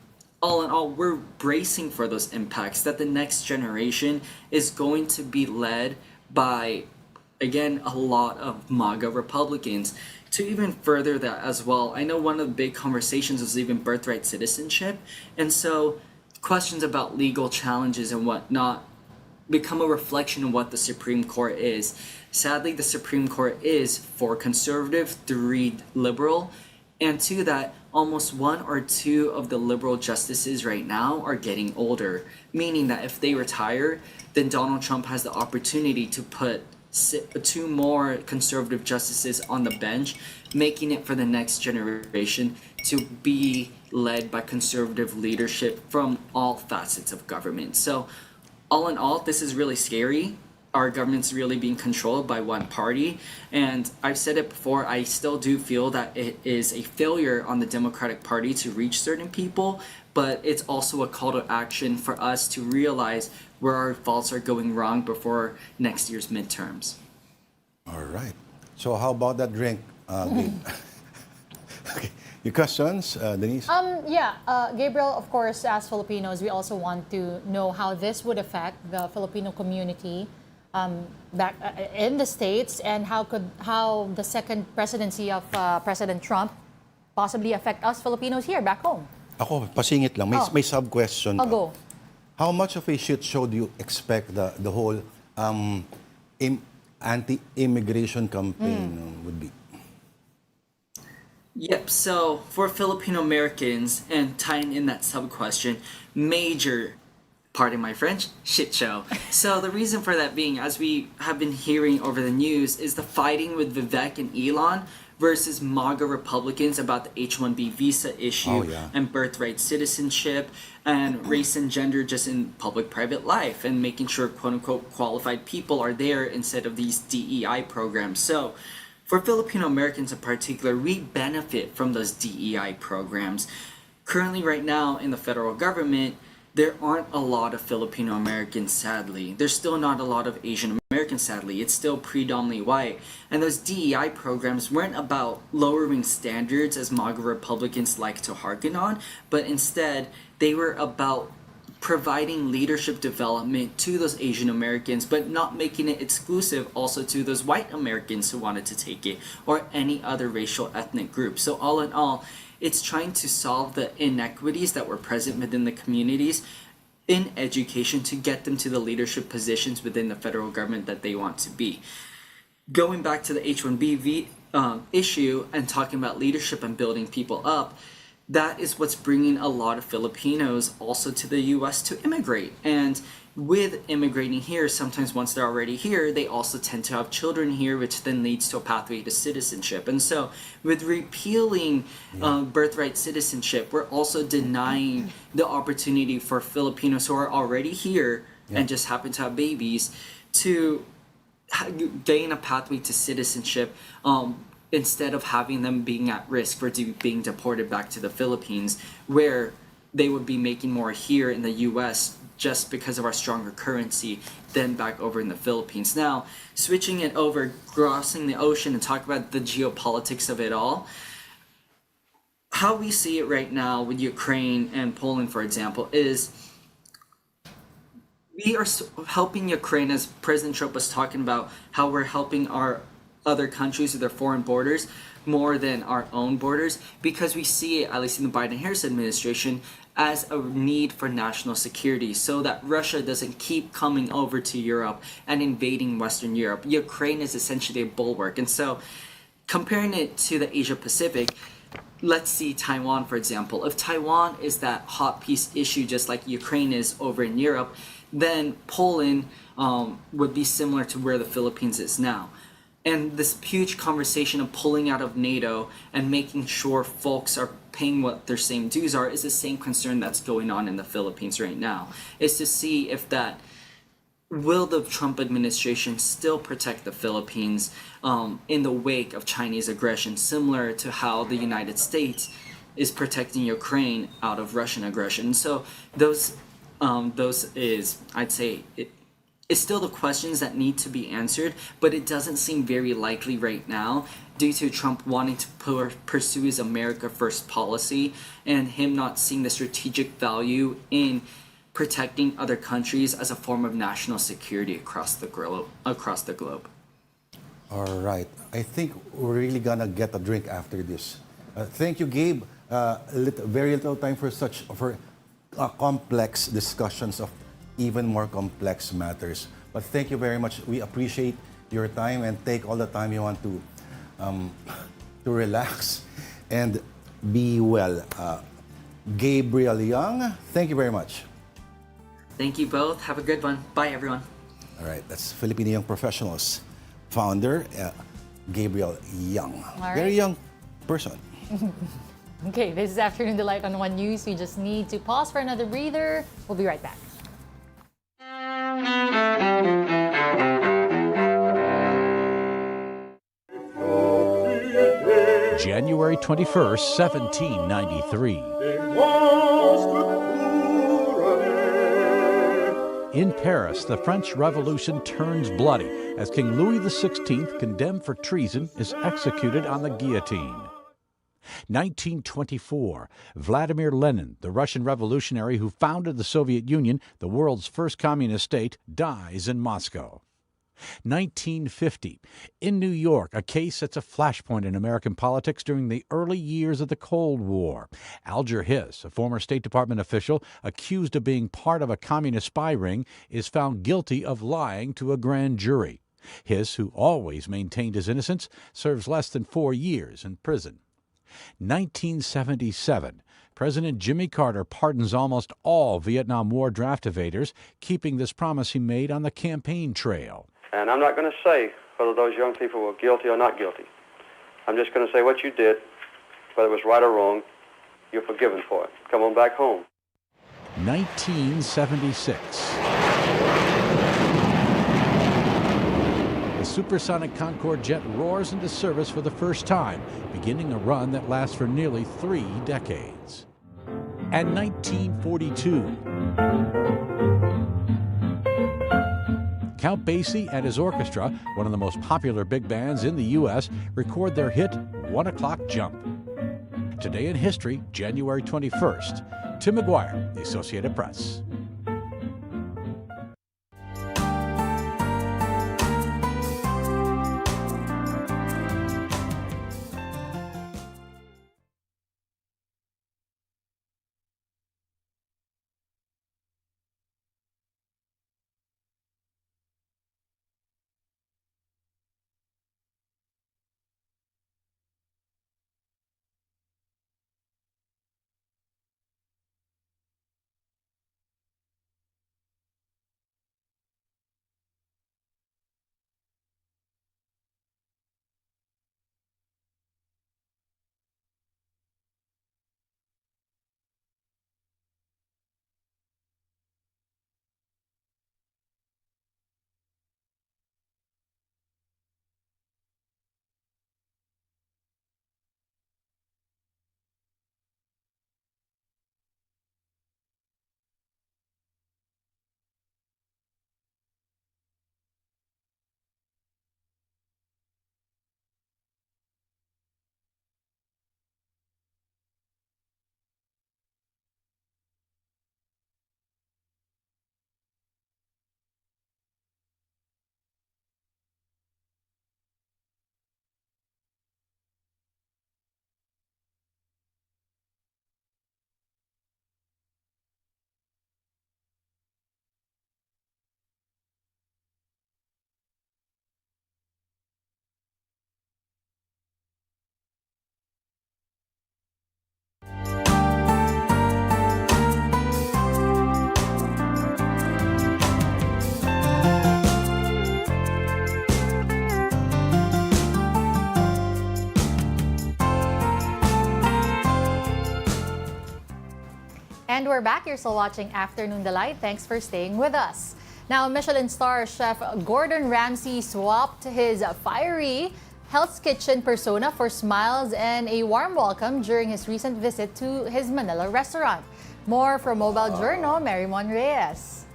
all in all, we're bracing for those impacts, that the next generation is going to be led by, again, a lot of MAGA Republicans. To even further that as well, I know one of the big conversations was even birthright citizenship. And so questions about legal challenges and whatnot become a reflection of what the Supreme Court is. Sadly, the Supreme Court is 4 conservative, 3 liberal, and to that, almost 1 or 2 of the liberal justices right now are getting older, meaning that if they retire, then Donald Trump has the opportunity to put 2 more conservative justices on the bench, making it for the next generation to be led by conservative leadership from all facets of government. So, all in all, this is really scary. Our government's really being controlled by one party. And I've said it before, I still do feel that it is a failure on the Democratic Party to reach certain people, but it's also a call to action for us to realize where our faults are going wrong before next year's midterms. All right. So how about that drink, Gabe? Okay. Your questions, Denise? Gabriel, of course, as Filipinos, we also want to know how this would affect the Filipino community back in the States, and how the second presidency of President Trump possibly affect us Filipinos here back home. Ako, pasingit lang. May sub-question pa. Go. How much of a shit show do you expect the whole anti-immigration campaign would be? Yep, so for Filipino Americans, and tying in that sub-question, major, pardon my French, shit show. So the reason for that being, as we have been hearing over the news, is the fighting with Vivek and Elon versus MAGA Republicans about the H-1B visa issue and birthright citizenship and race and gender just in public-private life and making sure quote-unquote qualified people are there instead of these DEI programs. So for Filipino Americans in particular, we benefit from those DEI programs. Currently right now in the federal government, there aren't a lot of Filipino Americans, sadly. There's still not a lot of Asian Americans, sadly. It's still predominantly white. And those DEI programs weren't about lowering standards, as MAGA Republicans like to harken on, but instead, they were about providing leadership development to those Asian Americans, but not making it exclusive also to those white Americans who wanted to take it, or any other racial ethnic group. So all in all, it's trying to solve the inequities that were present within the communities in education to get them to the leadership positions within the federal government that they want to be. Going back to the H-1B issue and talking about leadership and building people up, that is what's bringing a lot of Filipinos also to the U.S. to immigrate. And with immigrating here, sometimes once they're already here, they also tend to have children here, which then leads to a pathway to citizenship. And so with repealing birthright citizenship, we're also denying the opportunity for Filipinos who are already here and just happen to have babies to gain a pathway to citizenship, instead of having them being at risk for being deported back to the Philippines, where they would be making more here in the U.S. just because of our stronger currency than back over in the Philippines. Now, switching it over, crossing the ocean and talk about the geopolitics of it all, how we see it right now with Ukraine and Poland, for example, is we are helping Ukraine, as President Trump was talking about, how we're helping our other countries with their foreign borders more than our own borders, because we see it, at least in the Biden-Harris administration, as a need for national security so that Russia doesn't keep coming over to Europe and invading Western Europe. Ukraine is essentially a bulwark. And so comparing it to the Asia Pacific, let's see Taiwan, for example. If Taiwan is that hot piece issue just like Ukraine is over in Europe, then Poland would be similar to where the Philippines is now. And this huge conversation of pulling out of NATO and making sure folks are paying what their same dues are is the same concern that's going on in the Philippines right now. Is to see if that, will the Trump administration still protect the Philippines in the wake of Chinese aggression, similar to how the United States is protecting Ukraine out of Russian aggression. So those is, I'd say, it's still the questions that need to be answered, but it doesn't seem very likely right now due to Trump wanting to pursue his America First policy and him not seeing the strategic value in protecting other countries as a form of national security across the globe. All right. I think we're really gonna get a drink after this. Thank you, Gabe. Very little time for complex discussions of even more complex matters. But thank you very much. We appreciate your time and take all the time you want to relax and be well. Gabriel Young, thank you very much. Thank you both. Have a good one. Bye, everyone. All right, that's Filipino Young Professionals founder, Gabriel Young. Right. Very young person. Okay, this is Afternoon Delight on One News. We just need to pause for another breather. We'll be right back. January 21st, 1793. In Paris, the French Revolution turns bloody as King Louis XVI, condemned for treason, is executed on the guillotine. 1924, Vladimir Lenin, the Russian revolutionary who founded the Soviet Union, the world's first communist state, dies in Moscow. 1950, in New York, a case sets a flashpoint in American politics during the early years of the Cold War. Alger Hiss, a former State Department official accused of being part of a communist spy ring, is found guilty of lying to a grand jury. Hiss, who always maintained his innocence, serves less than 4 years in prison. 1977, President Jimmy Carter pardons almost all Vietnam War draft evaders, keeping this promise he made on the campaign trail. And I'm not going to say whether those young people were guilty or not guilty. I'm just going to say what you did, whether it was right or wrong, you're forgiven for it. Come on back home. 1976. The supersonic Concorde jet roars into service for the first time, beginning a run that lasts for nearly 3 decades. And 1942. Count Basie and his orchestra, one of the most popular big bands in the U.S., record their hit 1 O'Clock Jump. Today in history, January 21st. Tim McGuire, The Associated Press. And we're back. You're still watching Afternoon Delight. Thanks for staying with us. Now, Michelin star chef Gordon Ramsay swapped his fiery Hell's Kitchen persona for smiles and a warm welcome during his recent visit to his Manila restaurant. More from Mobile Journal, Marymon Reyes.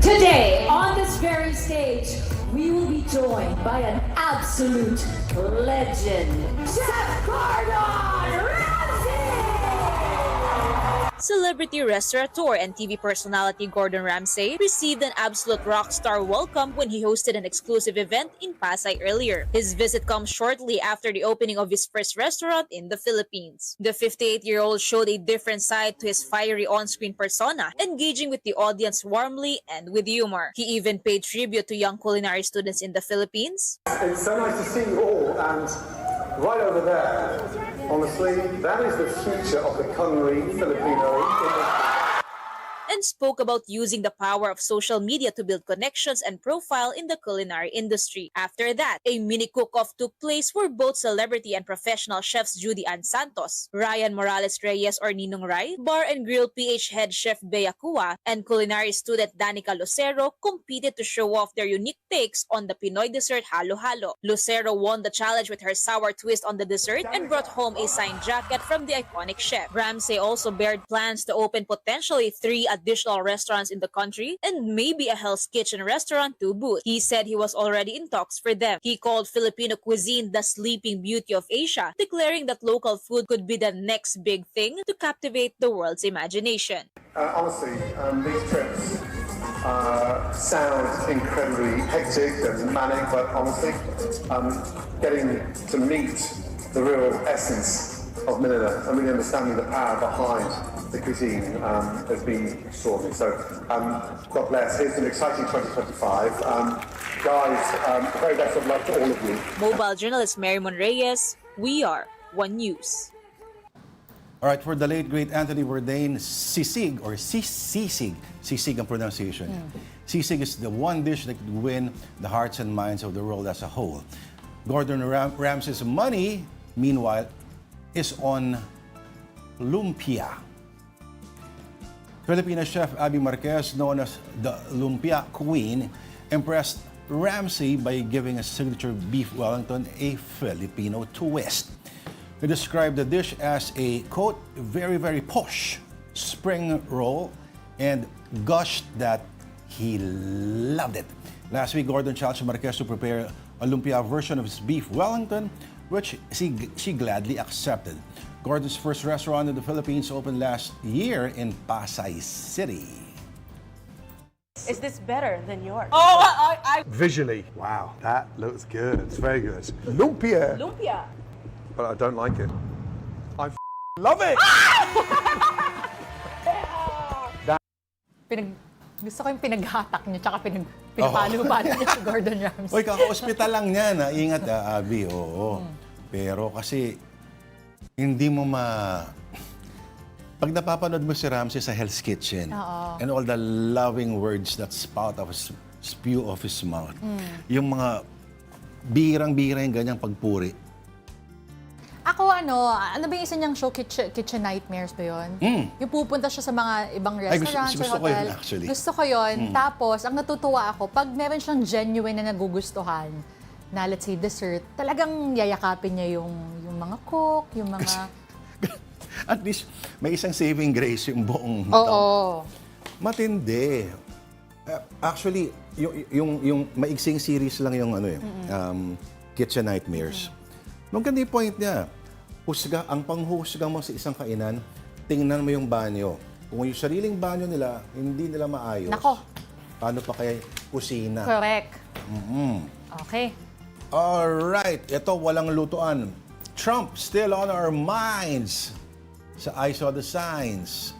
Today, on this very stage, we will be joined by an absolute legend, Chef Gordon Ramsay! Celebrity restaurateur and TV personality Gordon Ramsay received an absolute rock star welcome when he hosted an exclusive event in Pasay earlier. His visit comes shortly after the opening of his first restaurant in the Philippines. The 58-year-old showed a different side to his fiery on-screen persona, engaging with the audience warmly and with humor. He even paid tribute to young culinary students in the Philippines. It's so nice to see you all, and right over there, honestly, that is the future of the culinary Filipino industry. And spoke about using the power of social media to build connections and profile in the culinary industry. After that, a mini cook-off took place where both celebrity and professional chefs Judy Ann Santos, Ryan Morales Reyes or Ninong Rai, Bar and Grill PH head chef Bea Cua, and culinary student Danica Lucero competed to show off their unique takes on the Pinoy dessert halo-halo. Lucero won the challenge with her sour twist on the dessert and brought home a signed jacket from the iconic chef. Ramsay also bared plans to open potentially 3 additional restaurants in the country and maybe a Hell's Kitchen restaurant to boot. He said he was already in talks for them. He called Filipino cuisine the sleeping beauty of Asia, declaring that local food could be the next big thing to captivate the world's imagination. Honestly, these trips sound incredibly hectic and manic, but honestly, getting to meet the real essence of Manila and really understanding the power behind the cuisine has been extraordinary. So, God bless. Here's an exciting 2025. Guys, the very best of luck to all of you. Mobile journalist Marymon Reyes, we are One News. All right, for the late, great Anthony Bourdain, sisig, or sisig, sisig ang pronunciation. Sisig is the one dish that could win the hearts and minds of the world as a whole. Gordon Ramsay's money, meanwhile, is on lumpia. Filipino chef Abby Marquez, known as the Lumpia Queen, impressed Ramsay by giving a signature beef Wellington a Filipino twist. He described the dish as a, quote, very, very posh spring roll and gushed that he loved it. Last week, Gordon challenged Marquez to prepare a lumpia version of his beef Wellington, which she gladly accepted. Gordon's first restaurant in the Philippines opened last year in Pasay City. Is this better than yours? Visually, wow, that looks good. It's very good. Lumpia, Lumpia. but I don't like it. I love it. Gusto ko yung pinaghatak niya, tsaka pinapalo-palo niya si Gordon Ramsay. Uy, kaka-hospital lang niya na. Ingat, Abby, oo. Pero kasi, hindi mo Pag napapanood mo si Ramsay sa Hell's Kitchen, and all the loving words that spew of his mouth, yung mga bihirang-bihira yung ganyang pagpuri. Ako ano ba yung isa niyang show, Kitchen Nightmares ba yun? Yung pupunta siya sa mga ibang restaurants gusto or ko hotel. yun, actually. Gusto ko yun. Tapos, ang natutuwa ako, pag meron siyang genuine na nagugustuhan, na let's say dessert, talagang yayakapin niya yung mga cook, yung mga... At least, may isang saving grace yung buong Oo. Matindi. Actually, yung maigsing series lang yung Kitchen Nightmares. Maganda yung point niya. Ang panghusga mo sa isang kainan, tingnan mo yung banyo. Kung yung sariling banyo nila, hindi nila maayos. Nako. Paano pa kaya kusina? Correct. Okay. Alright, ito walang lutuan. Trump still on our minds. Sa I Saw the Signs.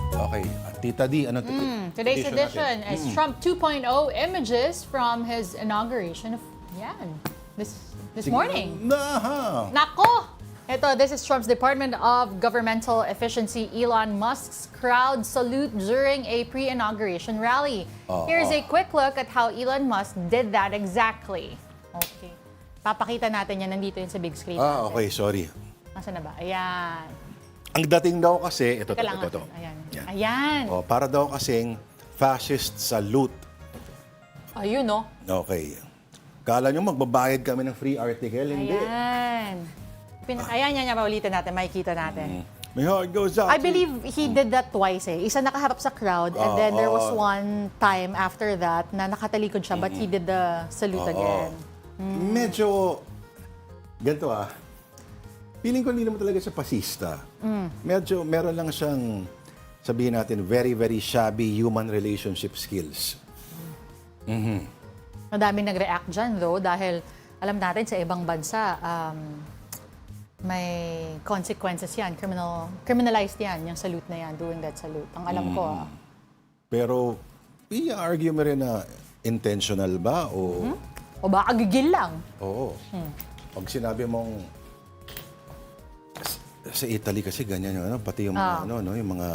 Okay, Tita D, ano Today's edition is Trump 2.0 images from his inauguration of this morning. Nako! This is Trump's Department of Governmental Efficiency, Elon Musk's crowd salute during a pre-inauguration rally. Here's a quick look at how Elon Musk did that exactly. Okay. Papakita natin yan, nandito yun sa big screen natin. Okay, sorry. Nasaan na ba? Ayan. Ang dating daw kasi, ito. Ayan. Ayan. Para daw kasing fascist salute. Ayun, no? Okay. Kala nyo magbabayad kami ng free article? Hindi. Ayan. Ayan, paulitin natin, makikita natin. My heart goes out. I believe he did that twice eh. Isa nakaharap sa crowd and then there was one time after that na nakatalikod siya but he did the salute again. Medyo, ganito feeling ko hindi naman talaga siya pasista. Medyo, meron lang siyang, sabihin natin, very, very shabby human relationship skills. Madaming nag-react dyan though dahil alam natin sa ibang bansa, may consequences yan. Criminalized yan, yung salute na yan, doing that salute. Ang alam ko. Pero, i-argue mo rin na intentional ba o... O baka gigil lang. Oo. Pag sinabi mong sa Italy kasi ganyan yung pati yung mga yung mga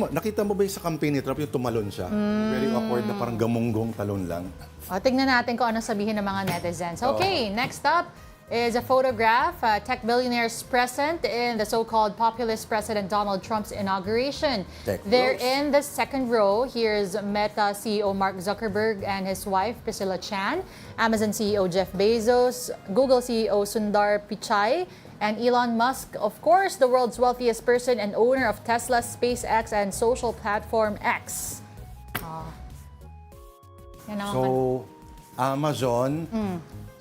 nakita mo ba yung sa campaign ni Trump yung tumalon siya? Very awkward na parang gamunggong talon lang. Tingnan natin kung ano sabihin ng mga netizens. Okay, next up is a photograph. Tech billionaires present in the so-called populist President Donald Trump's inauguration. They're in the second row. Here's Meta CEO Mark Zuckerberg and his wife Priscilla Chan, Amazon CEO Jeff Bezos, Google CEO Sundar Pichai, and Elon Musk, of course, the world's wealthiest person and owner of Tesla, SpaceX, and social platform X. So, Amazon,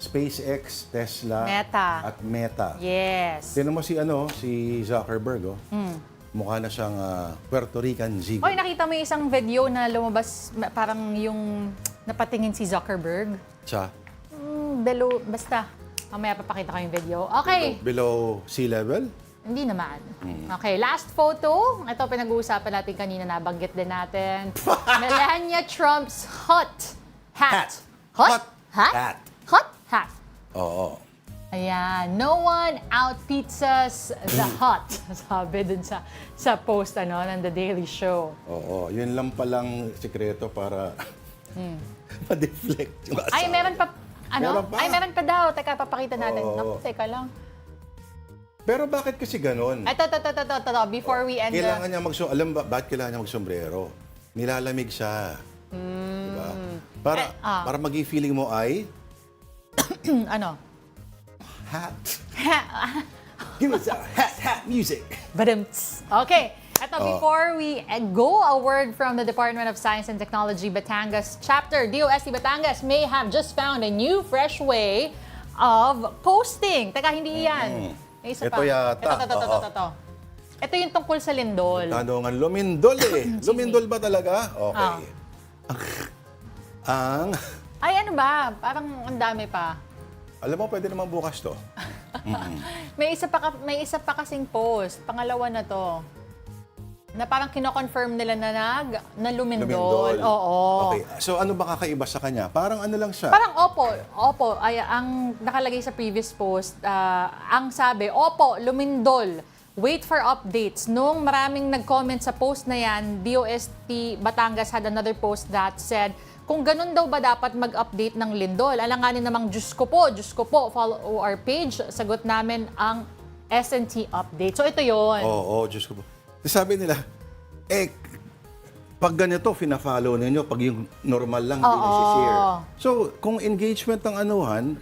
SpaceX, Tesla, Meta. at Meta. Yes. Tignan mo si Zuckerberg, mukha na siyang Puerto Rican zigo. Oy, nakita mo yung isang video na lumabas, parang yung napatingin si Zuckerberg? Below, basta. Mamaya papakita ko yung video. Okay. Below sea level? Hindi naman. Okay, last photo. Ito pinag-uusapan natin kanina, nabanggit din natin. Melania Trump's hot hat. Hot hat? Hot hat. Oo. Ayan, no one out-pizzas the hut, sabi dun sa post ng The Daily Show. Oo, yun lang palang sikreto para ma-deflect yung asawa. Ay, meron pa, Meron pa? Ay, meron pa daw. Teka, papakita natin. Oo. Naku, teka lang. Pero bakit kasi ganun? Ito, before we end Kailangan niya alam ba, bakit kailangan niya magsombrero? Nilalamig siya. Diba? Para maging feeling mo ay ano? hat. Give us a hat music. Badumts. Okay. Ito, before we go, a word from the Department of Science and Technology Batangas chapter. DOST Batangas may have just found a new, fresh way of posting. Teka, hindi yan. May isa Ito pa. yata. Ito. Ito yung tungkol sa lindol. Tanongan, lumindol eh. Lumindol ba talaga? Okay. Ay, ano ba? Parang ang dami pa. Alam mo, pwede naman bukas to. May isa pa kasing post. Pangalawa na to. Na parang kino-confirm nila na lumindol. Oo. Okay. So ano ba kakaiba sa kanya? Parang ano lang siya? Parang opo. Ay, ang nakalagay sa previous post, ang sabi, opo, lumindol. Wait for updates. Nung maraming nag-comment sa post na yan, DOST Batangas had another post that said, kung ganun daw ba dapat mag-update ng lindol? Alanganin namang, Diyos ko po, follow our page. Sagot namin ang S&T update. So ito yon. Oo, Diyos ko po. Sabi nila, pag ganito, fina-follow ninyo, pag yung normal lang, hindi nasi-share. So, kung engagement ang anuhan,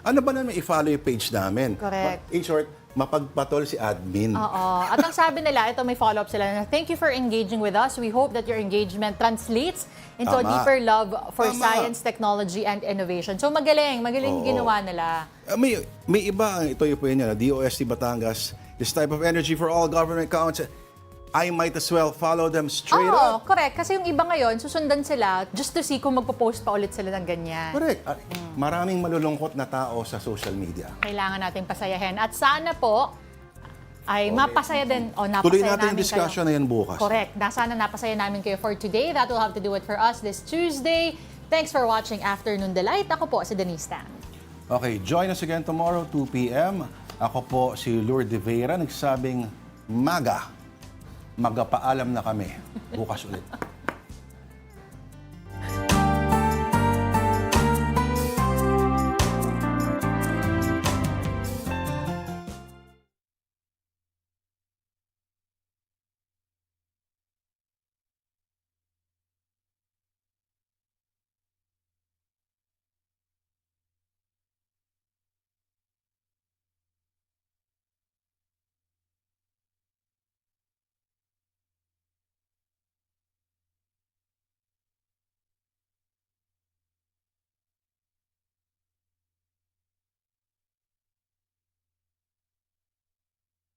ano ba naman i-follow yung page namin? Correct. In short, mapagpatol si admin. Oo. At ang sabi nila, ito may follow-up sila na, thank you for engaging with us. We hope that your engagement translates into a deeper love for science, technology, and innovation. So magaling ginawa nila. May iba, ito yung po yun yan, DOST Batangas, this type of energy for all government counts. I might as well follow them straight up. Correct. Kasi yung iba ngayon, susundan sila just to see kung magpo-post pa ulit sila ng ganyan. Correct. Maraming malulungkot na tao sa social media. Kailangan natin pasayahin. At sana po, ay mapasaya din. Napasaya Tuloy natin namin yung discussion na yan bukas. Correct. Sana napasaya namin kayo for today. That will have to do it for us this Tuesday. Thanks for watching Afternoon Delight. Ako po si Denise Tan. Okay, join us again tomorrow, 2 p.m. Ako po si Lourdes Vera, nagsabing magapaalam na kami. Bukas ulit.